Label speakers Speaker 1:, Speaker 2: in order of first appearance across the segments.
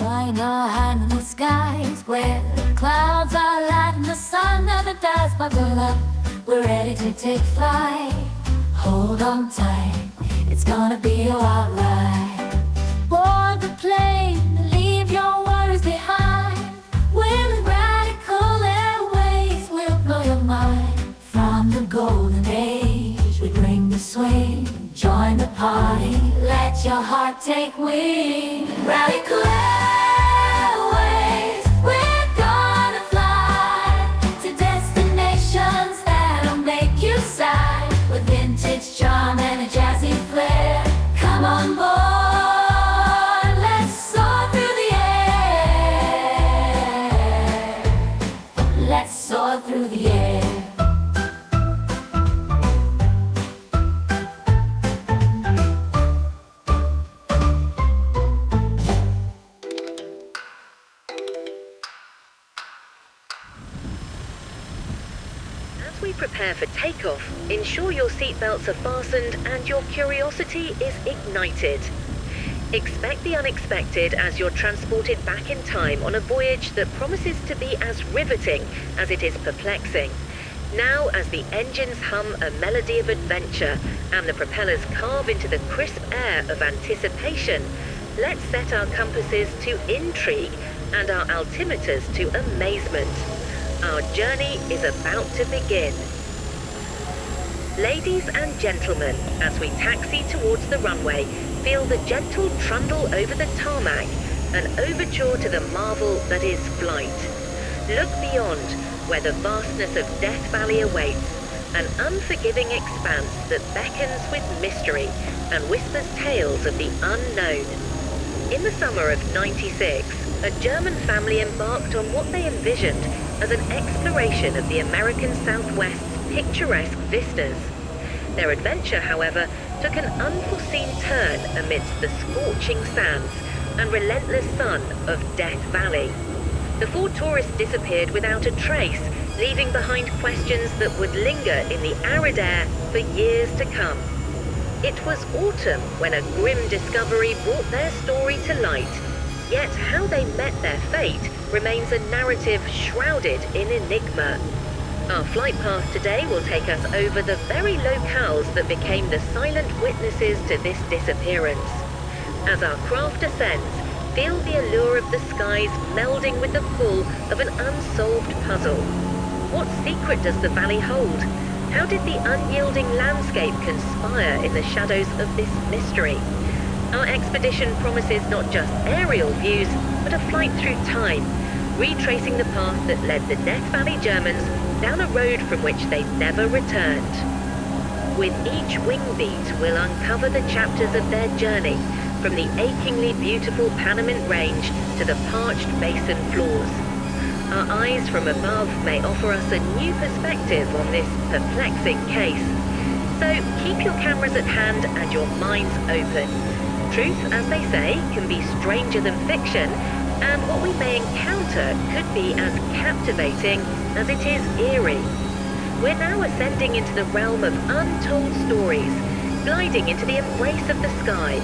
Speaker 1: Flying high in the skies where the clouds are light and the sun never dies. Buckle up, we're ready to take flight. Hold on tight, it's gonna be a wild ride. Board the plane, leave your worries behind. With Radical Airways, we'll blow your mind. From the golden age, we bring the swing. Join the party, let your heart take wing. Radical Airways, we're gonna fly to destinations that'll make you sigh. With vintage charm and a jazzy flair, come on board, let's soar through the air. Let's soar through the air.
Speaker 2: As we prepare for takeoff, ensure your seatbelts are fastened and your curiosity is ignited. Expect the unexpected as you're transported back in time on a voyage that promises to be as riveting as it is perplexing. Now, as the engines hum a melody of adventure and the propellers carve into the crisp air of anticipation, let's set our compasses to intrigue and our altimeters to amazement. Our journey is about to begin. Ladies and gentlemen, as we taxi towards the runway, feel the gentle trundle over the tarmac, an overture to the marvel that is flight. Look beyond, where the vastness of Death Valley awaits, an unforgiving expanse that beckons with mystery and whispers tales of the unknown. In the summer of '96, a German family embarked on what they envisioned as an exploration of the American Southwest's picturesque vistas. Their adventure, however, took an unforeseen turn amidst the scorching sands and relentless sun of Death Valley. The 4 tourists disappeared without a trace, leaving behind questions that would linger in the arid air for years to come. It was autumn when a grim discovery brought their story to light. Yet how they met their fate remains a narrative shrouded in enigma. Our flight path today will take us over the very locales that became the silent witnesses to this disappearance. As our craft ascends, feel the allure of the skies melding with the pull of an unsolved puzzle. What secret does the valley hold? How did the unyielding landscape conspire in the shadows of this mystery? Our expedition promises not just aerial views, but a flight through time, retracing the path that led the Death Valley Germans down a road from which they never returned. With each wing beat, we'll uncover the chapters of their journey, from the achingly beautiful Panamint Range to the parched basin floors. Our eyes from above may offer us a new perspective on this perplexing case. So keep your cameras at hand and your minds open. Truth, as they say, can be stranger than fiction, and what we may encounter could be as captivating as it is eerie. We're now ascending into the realm of untold stories, gliding into the embrace of the sky.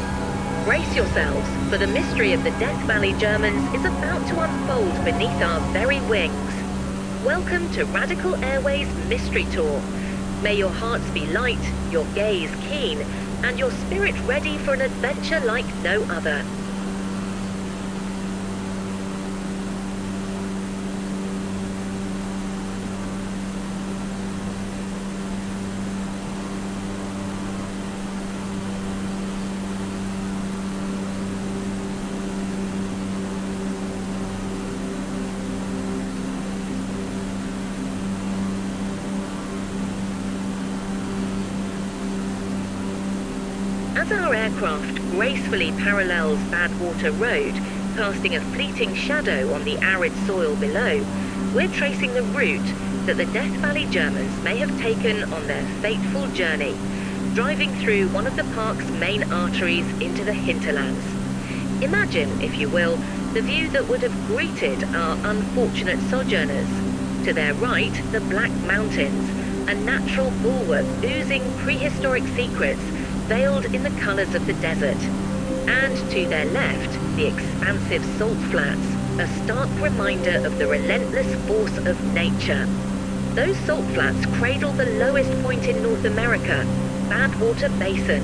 Speaker 2: Brace yourselves, for the mystery of the Death Valley Germans is about to unfold beneath our very wings. Welcome to Radical Airways Mystery Tour. May your hearts be light, your gaze keen, and your spirit ready for an adventure like no other. As our aircraft gracefully parallels Badwater Road, casting a fleeting shadow on the arid soil below, we're tracing the route that the Death Valley Germans may have taken on their fateful journey, driving through one of the park's main arteries into the hinterlands. Imagine, if you will, the view that would have greeted our unfortunate sojourners. To their right, the Black Mountains, a natural bulwark oozing prehistoric secrets veiled in the colors of the desert. And to their left, the expansive salt flats, a stark reminder of the relentless force of nature. Those salt flats cradle the lowest point in North America, Badwater Basin,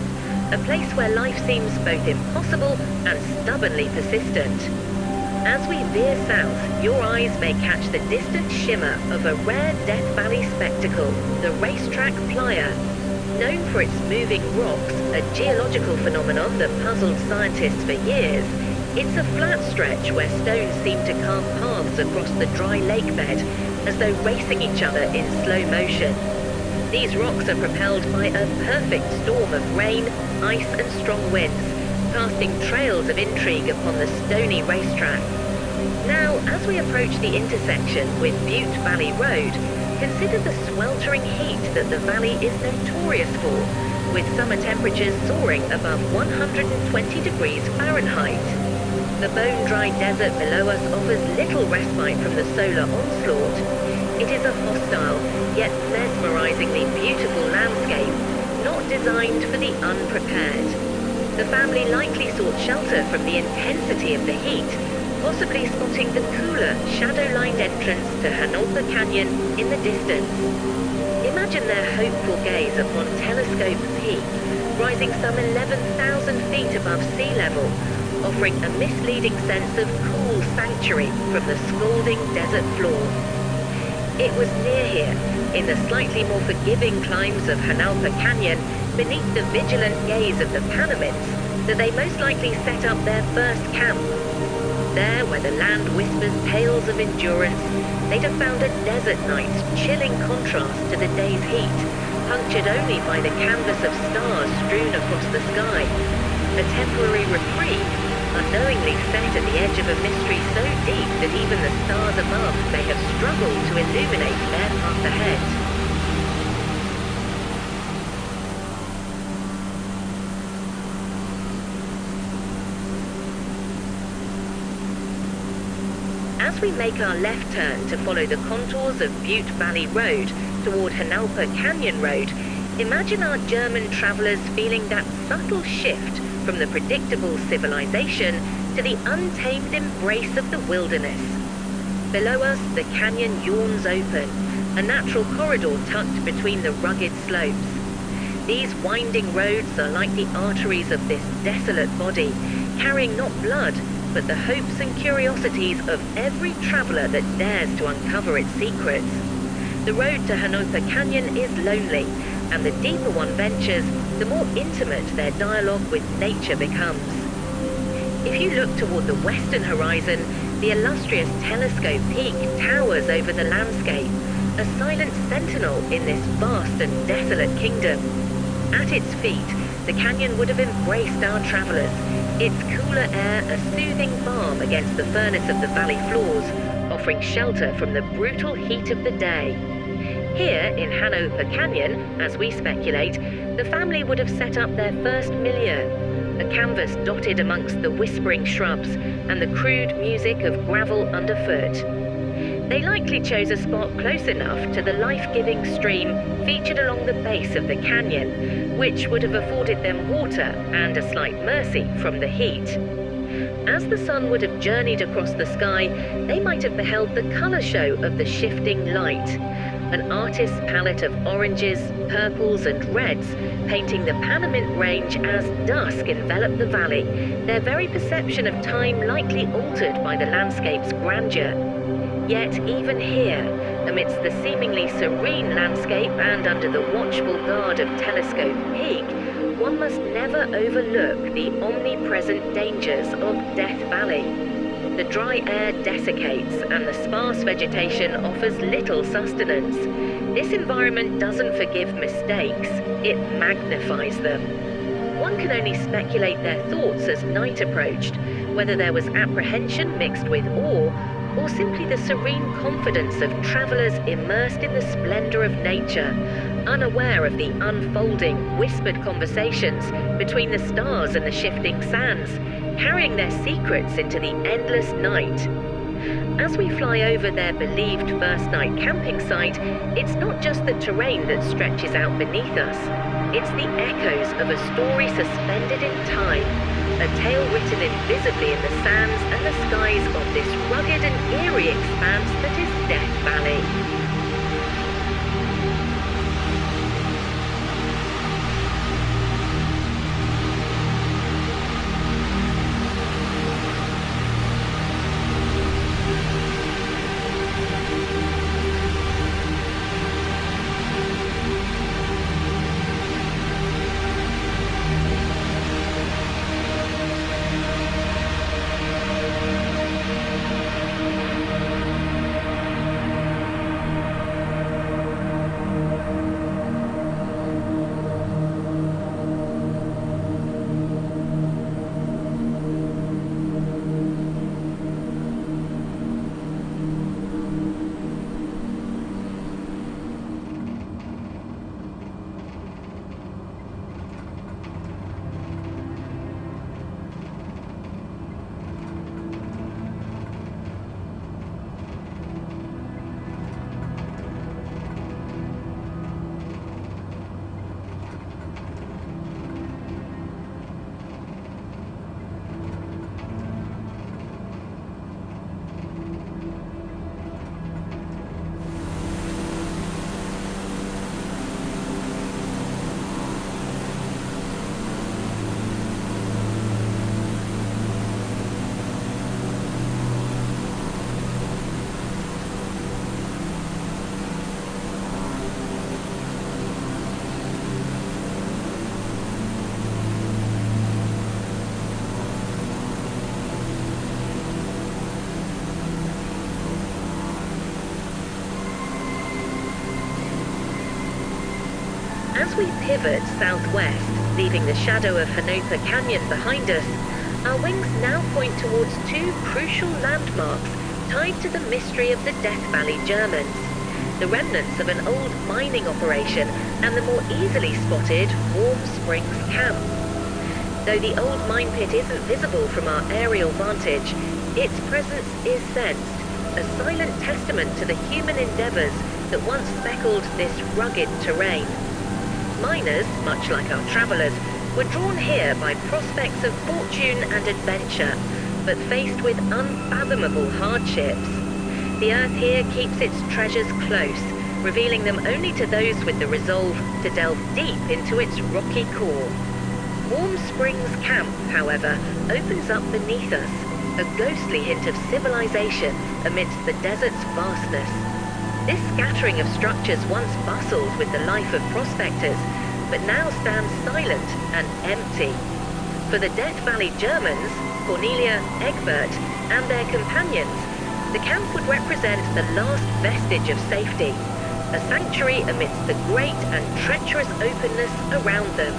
Speaker 2: a place where life seems both impossible and stubbornly persistent. As we veer south, your eyes may catch the distant shimmer of a rare Death Valley spectacle, the racetrack playa. Known for its moving rocks, a geological phenomenon that puzzled scientists for years, it's a flat stretch where stones seem to carve paths across the dry lake bed, as though racing each other in slow motion. These rocks are propelled by a perfect storm of rain, ice and strong winds, casting trails of intrigue upon the stony racetrack. Now, as we approach the intersection with Butte Valley Road, consider the sweltering heat that the valley is notorious for, with summer temperatures soaring above 120 degrees Fahrenheit. The bone-dry desert below us offers little respite from the solar onslaught. It is a hostile, yet mesmerizingly beautiful landscape, not designed for the unprepared. The family likely sought shelter from the intensity of the heat, possibly spotting the cooler, shadow-lined entrance to Hanolka Canyon in the distance. Imagine their hopeful gaze upon Telescope Peak, rising some 11,000 feet above sea level, offering a misleading sense of cool sanctuary from the scalding desert floor. It was near here, in the slightly more forgiving climbs of Hanolka Canyon, beneath the vigilant gaze of the Panamints, that they most likely set up their first camp. There, where the land whispers tales of endurance, they'd have found a desert night's chilling contrast to the day's heat, punctured only by the canvas of stars strewn across the sky. A temporary reprieve, unknowingly set at the edge of a mystery so deep that even the stars above may have struggled to illuminate their path ahead. As we make our left turn to follow the contours of Butte Valley Road toward Hanolka Canyon Road, imagine our German travelers feeling that subtle shift from the predictable civilization to the untamed embrace of the wilderness. Below us, the canyon yawns open, a natural corridor tucked between the rugged slopes. These winding roads are like the arteries of this desolate body, carrying not blood, but the hopes and curiosities of every traveler that dares to uncover its secrets. The road to Hanolka Canyon is lonely, and the deeper one ventures, the more intimate their dialogue with nature becomes. If you look toward the western horizon, the illustrious Telescope Peak towers over the landscape, a silent sentinel in this vast and desolate kingdom. At its feet, the canyon would have embraced our travelers, its cooler air a soothing balm against the furnace of the valley floors, offering shelter from the brutal heat of the day. Here, in Hanolka Canyon, as we speculate, the family would have set up their first milieu, a canvas dotted amongst the whispering shrubs and the crude music of gravel underfoot. They likely chose a spot close enough to the life-giving stream featured along the base of the canyon, which would have afforded them water and a slight mercy from the heat. As the sun would have journeyed across the sky, they might have beheld the color show of the shifting light, an artist's palette of oranges, purples and reds painting the Panamint Range as dusk enveloped the valley, their very perception of time likely altered by the landscape's grandeur. Yet even here, amidst the seemingly serene landscape and under the watchful guard of Telescope Peak, one must never overlook the omnipresent dangers of Death Valley. The dry air desiccates and the sparse vegetation offers little sustenance. This environment doesn't forgive mistakes, it magnifies them. One can only speculate their thoughts as night approached, whether there was apprehension mixed with awe, or simply the serene confidence of travelers immersed in the splendor of nature, unaware of the unfolding, whispered conversations between the stars and the shifting sands, carrying their secrets into the endless night. As we fly over their believed first night camping site, it's not just the terrain that stretches out beneath us, it's the echoes of a story suspended in time, a tale written invisibly in the sands and the skies of this rugged and eerie expanse that is Death Valley. As we pivot southwest, leaving the shadow of Hanopa Canyon behind us, our wings now point towards two crucial landmarks tied to the mystery of the Death Valley Germans, the remnants of an old mining operation and the more easily spotted Warm Springs camp. Though the old mine pit isn't visible from our aerial vantage, its presence is sensed, a silent testament to the human endeavors that once speckled this rugged terrain. Miners, much like our travelers, were drawn here by prospects of fortune and adventure, but faced with unfathomable hardships. The earth here keeps its treasures close, revealing them only to those with the resolve to delve deep into its rocky core. Warm Springs Camp, however, opens up beneath us, a ghostly hint of civilization amidst the desert's vastness. This scattering of structures once bustled with the life of prospectors, but now stands silent and empty. For the Death Valley Germans, Cornelia, Egbert, and their companions, the camp would represent the last vestige of safety, a sanctuary amidst the great and treacherous openness around them.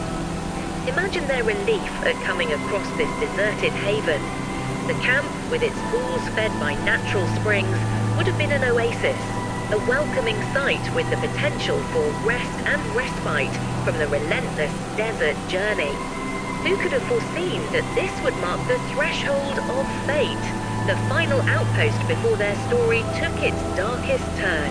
Speaker 2: Imagine their relief at coming across this deserted haven. The camp, with its pools fed by natural springs, would have been an oasis, a welcoming sight with the potential for rest and respite from the relentless desert journey. Who could have foreseen that this would mark the threshold of fate, the final outpost before their story took its darkest turn?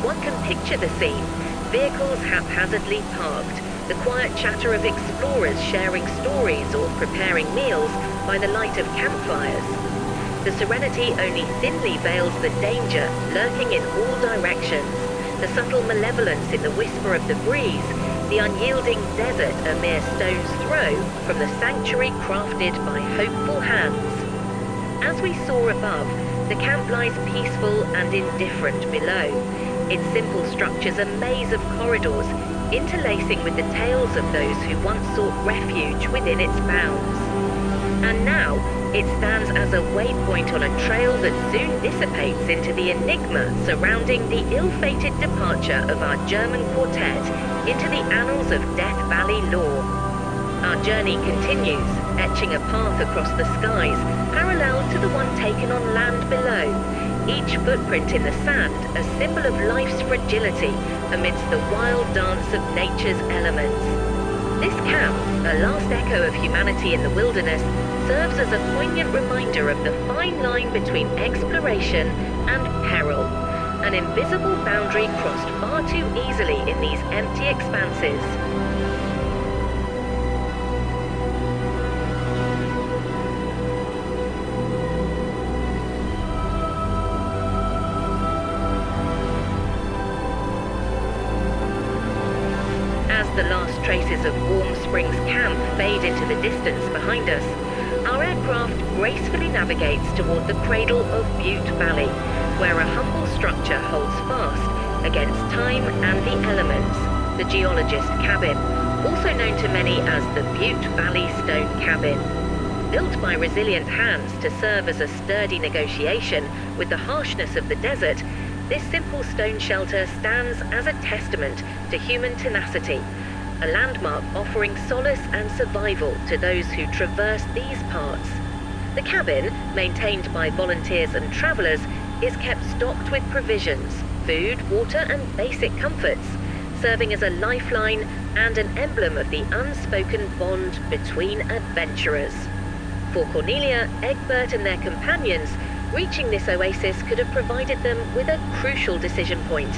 Speaker 2: One can picture the scene, vehicles haphazardly parked, the quiet chatter of explorers sharing stories or preparing meals by the light of campfires. The serenity only thinly veils the danger lurking in all directions, the subtle malevolence in the whisper of the breeze, the unyielding desert a mere stone's throw from the sanctuary crafted by hopeful hands. As we soar above, the camp lies peaceful and indifferent below, its simple structures a maze of corridors, interlacing with the tales of those who once sought refuge within its bounds. And now, it stands as a waypoint on a trail that soon dissipates into the enigma surrounding the ill-fated departure of our German quartet into the annals of Death Valley lore. Our journey continues, etching a path across the skies, parallel to the one taken on land below, each footprint in the sand a symbol of life's fragility amidst the wild dance of nature's elements. This camp, a last echo of humanity in the wilderness, serves as a poignant reminder of the fine line between exploration and peril, an invisible boundary crossed far too easily in these empty expanses. traces of Warm Springs Camp fade into the distance behind us, our aircraft gracefully navigates toward the cradle of Butte Valley, where a humble structure holds fast against time and the elements, the geologist cabin, also known to many as the Butte Valley Stone Cabin. Built by resilient hands to serve as a sturdy negotiation with the harshness of the desert, this simple stone shelter stands as a testament to human tenacity, a landmark offering solace and survival to those who traverse these parts. The cabin, maintained by volunteers and travelers, is kept stocked with provisions, food, water, and basic comforts, serving as a lifeline and an emblem of the unspoken bond between adventurers. For Cornelia, Egbert, and their companions, reaching this oasis could have provided them with a crucial decision point.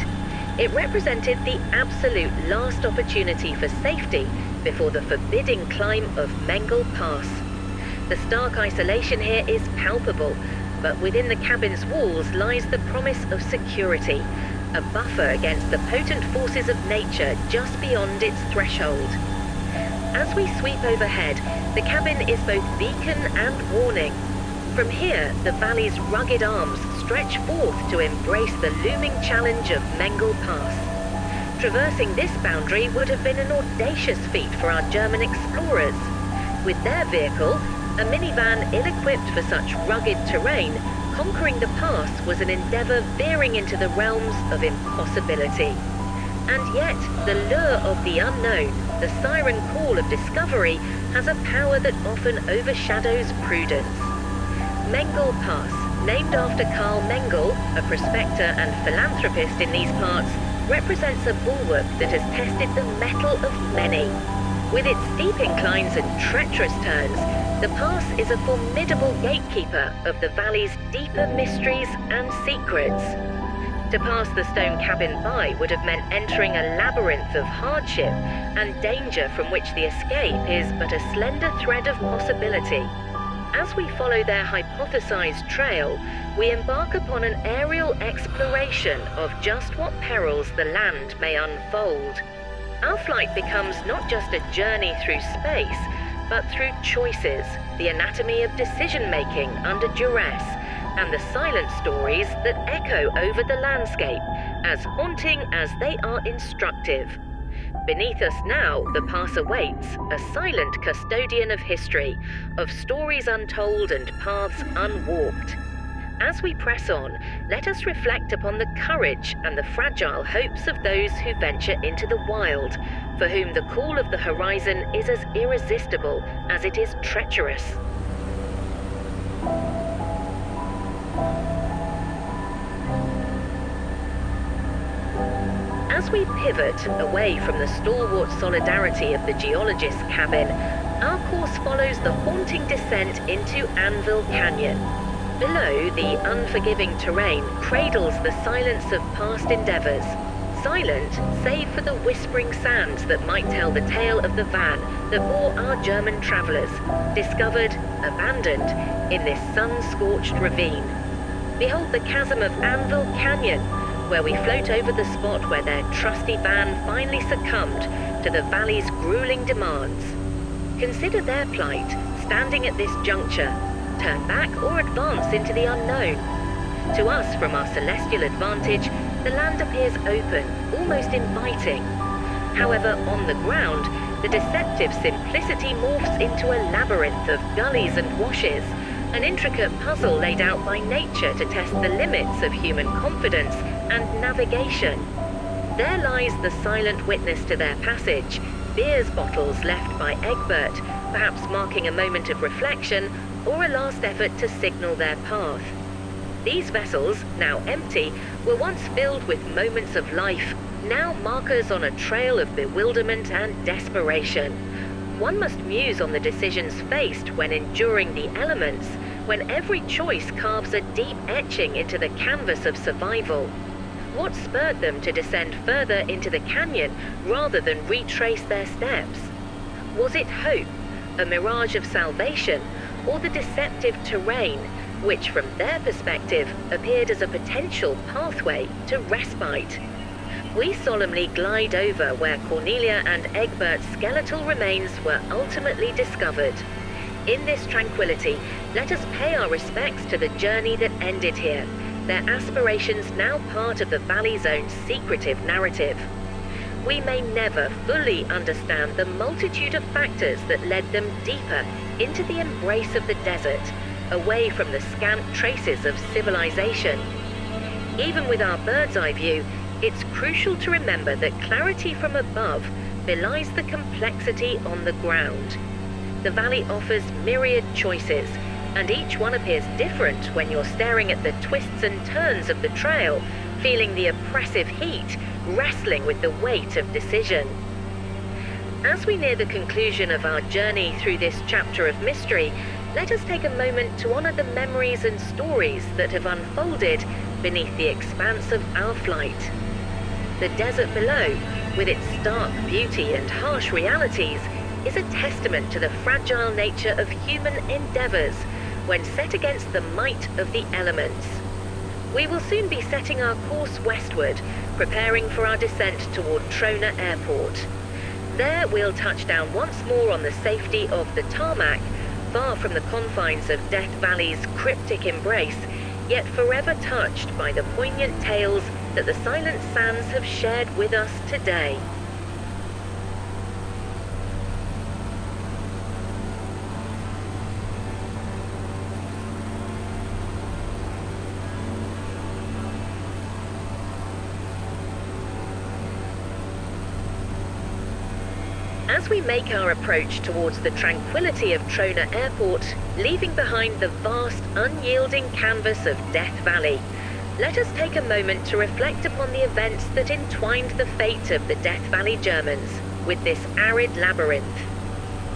Speaker 2: It represented the absolute last opportunity for safety before the forbidding climb of Mengel Pass. The stark isolation here is palpable, but within the cabin's walls lies the promise of security, a buffer against the potent forces of nature just beyond its threshold. As we sweep overhead, the cabin is both beacon and warning. From here, the valley's rugged arms stretch forth to embrace the looming challenge of Mengel Pass. Traversing this boundary would have been an audacious feat for our German explorers. With their vehicle, a minivan ill-equipped for such rugged terrain, conquering the pass was an endeavor veering into the realms of impossibility. And yet, the lure of the unknown, the siren call of discovery, has a power that often overshadows prudence. Mengel Pass, named after Carl Mengel, a prospector and philanthropist in these parts, represents a bulwark that has tested the mettle of many. With its steep inclines and treacherous turns, the pass is a formidable gatekeeper of the valley's deeper mysteries and secrets. To pass the stone cabin by would have meant entering a labyrinth of hardship and danger from which the escape is but a slender thread of possibility. As we follow their hypothesized trail, we embark upon an aerial exploration of just what perils the land may unfold. Our flight becomes not just a journey through space, but through choices, the anatomy of decision-making under duress, and the silent stories that echo over the landscape, as haunting as they are instructive. Beneath us now, the pass awaits, a silent custodian of history, of stories untold and paths unwalked. As we press on, let us reflect upon the courage and the fragile hopes of those who venture into the wild, for whom the call of the horizon is as irresistible as it is treacherous. As we pivot away from the stalwart solidarity of the geologist's cabin, our course follows the haunting descent into Anvil Canyon. Below, the unforgiving terrain cradles the silence of past endeavors. Silent, save for the whispering sands that might tell the tale of the van that bore our German travelers, discovered, abandoned, in this sun-scorched ravine. Behold the chasm of Anvil Canyon, where we float over the spot where their trusty van finally succumbed to the valley's grueling demands. Consider their plight, standing at this juncture. Turn back or advance into the unknown. To us, from our celestial advantage, the land appears open, almost inviting. However, on the ground, the deceptive simplicity morphs into a labyrinth of gullies and washes, an intricate puzzle laid out by nature to test the limits of human confidence and navigation. There lies the silent witness to their passage, beers bottles left by Egbert, perhaps marking a moment of reflection or a last effort to signal their path. These vessels, now empty, were once filled with moments of life, now markers on a trail of bewilderment and desperation. One must muse on the decisions faced when enduring the elements, when every choice carves a deep etching into the canvas of survival. What spurred them to descend further into the canyon rather than retrace their steps? Was it hope, a mirage of salvation, or the deceptive terrain, which from their perspective appeared as a potential pathway to respite? we solemnly glide over where Cornelia and Egbert's skeletal remains were ultimately discovered. In this tranquility, let us pay our respects to the journey that ended here, their aspirations now part of the valley's own secretive narrative. We may never fully understand the multitude of factors that led them deeper into the embrace of the desert, away from the scant traces of civilization. Even with our bird's eye view, it's crucial to remember that clarity from above belies the complexity on the ground. The valley offers myriad choices, and each one appears different when you're staring at the twists and turns of the trail, feeling the oppressive heat, wrestling with the weight of decision. As we near the conclusion of our journey through this chapter of mystery, let us take a moment to honor the memories and stories that have unfolded beneath the expanse of our flight. The desert below, with its stark beauty and harsh realities, is a testament to the fragile nature of human endeavors when set against the might of the elements. We will soon be setting our course westward, preparing for our descent toward Trona Airport. There we'll touch down once more on the safety of the tarmac, far from the confines of Death Valley's cryptic embrace, yet forever touched by the poignant tales that the silent sands have shared with us today. As we make our approach towards the tranquility of Trona Airport, leaving behind the vast, unyielding canvas of Death Valley, let us take a moment to reflect upon the events that entwined the fate of the Death Valley Germans with this arid labyrinth.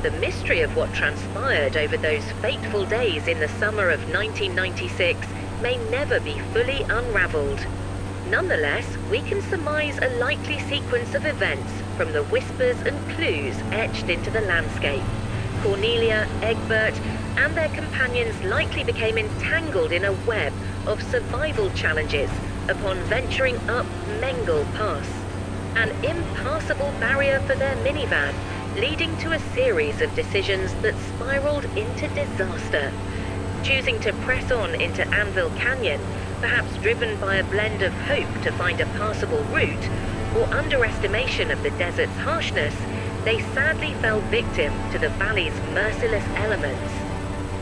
Speaker 2: The mystery of what transpired over those fateful days in the summer of 1996 may never be fully unraveled. Nonetheless, we can surmise a likely sequence of events from the whispers and clues etched into the landscape. Cornelia, Egbert, and their companions likely became entangled in a web of survival challenges upon venturing up Mengel Pass, an impassable barrier for their minivan, leading to a series of decisions that spiraled into disaster. Choosing to press on into Anvil Canyon, perhaps driven by a blend of hope to find a passable route or underestimation of the desert's harshness, they sadly fell victim to the valley's merciless elements.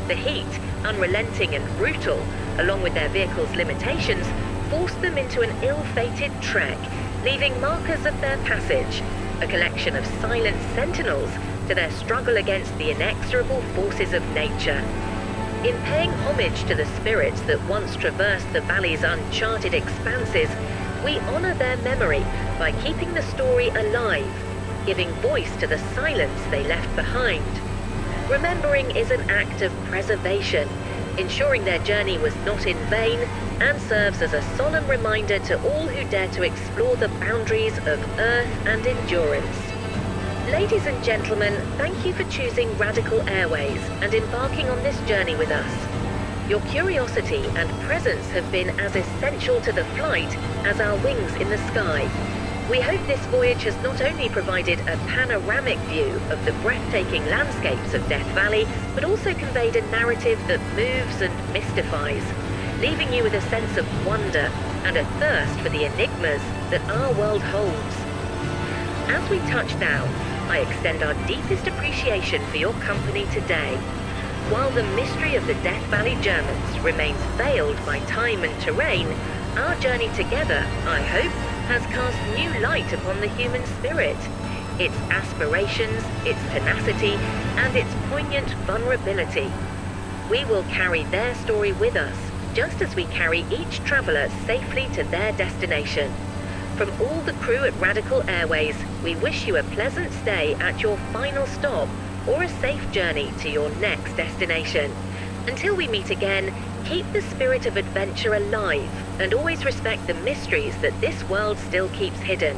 Speaker 2: The heat, unrelenting and brutal, along with their vehicle's limitations, forced them into an ill-fated trek, leaving markers of their passage, a collection of silent sentinels to their struggle against the inexorable forces of nature. In paying homage to the spirits that once traversed the valley's uncharted expanses, we honor their memory by keeping the story alive, giving voice to the silence they left behind. Remembering is an act of preservation, ensuring their journey was not in vain, and serves as a solemn reminder to all who dare to explore the boundaries of earth and endurance. Ladies and gentlemen, thank you for choosing Radical Airways and embarking on this journey with us. Your curiosity and presence have been as essential to the flight as our wings in the sky. We hope this voyage has not only provided a panoramic view of the breathtaking landscapes of Death Valley, but also conveyed a narrative that moves and mystifies, leaving you with a sense of wonder and a thirst for the enigmas that our world holds. As we touch down, I extend our deepest appreciation for your company today. While the mystery of the Death Valley Germans remains veiled by time and terrain, our journey together, I hope, has cast new light upon the human spirit, its aspirations, its tenacity, and its poignant vulnerability. We will carry their story with us, just as we carry each traveler safely to their destination. From all the crew at Radical Airways, we wish you a pleasant stay at your final stop or a safe journey to your next destination. Until we meet again, keep the spirit of adventure alive and always respect the mysteries that this world still keeps hidden.